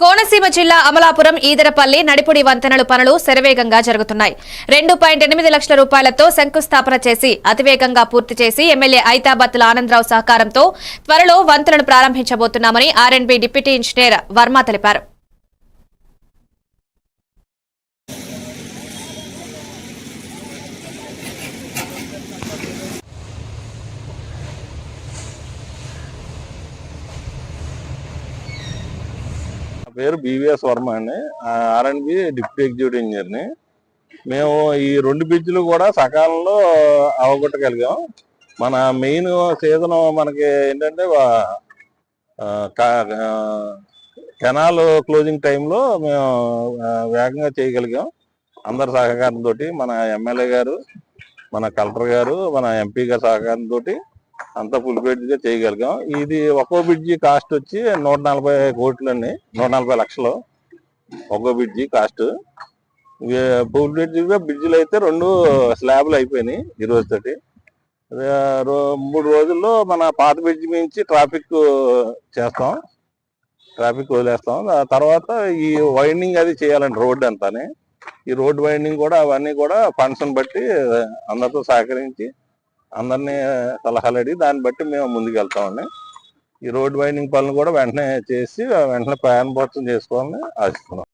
కోనసీమ జిల్లా అమలాపురం ఈదరపల్లి నడిపుడి వంతెనలు పనులు శరవేగంగా జరుగుతున్నాయి. 2.8 లక్షల రూపాయలతో శంకుస్థాపన చేసి అతివేగంగా పూర్తి చేసి ఎమ్మెల్యే ఐతాబత్తుల ఆనందరావు సహకారంతో త్వరలో వంతెనను ప్రారంభించబోతున్నామని ఆర్ఎండ్బి డిప్యూటీ ఇంజనీర్ వర్మ తెలిపారు. పేరు బివిఎస్ వర్మ అండి. ఆర్ఎండ్బి డిప్యూటీ ఎగ్జిక్యూటివ్ ఇంజనీర్ని. మేము ఈ 2 బ్రిడ్జ్లు కూడా సకాలంలో అవగొట్టగలిగాం. మన మెయిన్ సీజన్ మనకి ఏంటంటే కెనాల్ క్లోజింగ్ టైంలో మేము వేగంగా చేయగలిగాం. అందరి సహకారంతో మన ఎమ్మెల్యే గారు, మన కలెక్టర్ గారు, మన ఎంపీ గారి సహకారంతో అంతా ఫుల్ బ్రిడ్జ్గా చేయగలిగాం. ఇది ఒక్కో బ్రిడ్జి కాస్ట్ వచ్చి 140 కోట్లు అండి, 140 లక్షలు ఒక్కో బ్రిడ్జి కాస్ట్. ఫుల్ బ్రిడ్జిలు అయితే 2 స్లాబ్లు అయిపోయినాయి ఈ రోజుతోటి. 3 రోజుల్లో మన పాత బ్రిడ్జి నుంచి ట్రాఫిక్ చేస్తాం, ట్రాఫిక్ వదిలేస్తాం. తర్వాత ఈ వైండింగ్ అది చేయాలండి రోడ్డు అంతానే. ఈ రోడ్ వైండింగ్ కూడా అవన్నీ కూడా ఫండ్స్ని బట్టి అందరితో సహకరించి అందరినీ సలహాలు అడిగి దాన్ని బట్టి మేము ముందుకు వెళ్తామండి. ఈ రోడ్ వైండింగ్ పనులు కూడా వెంటనే చేసి వెంటనే ప్రారంభోత్సవం చేసుకోవాలని ఆశిస్తున్నాం.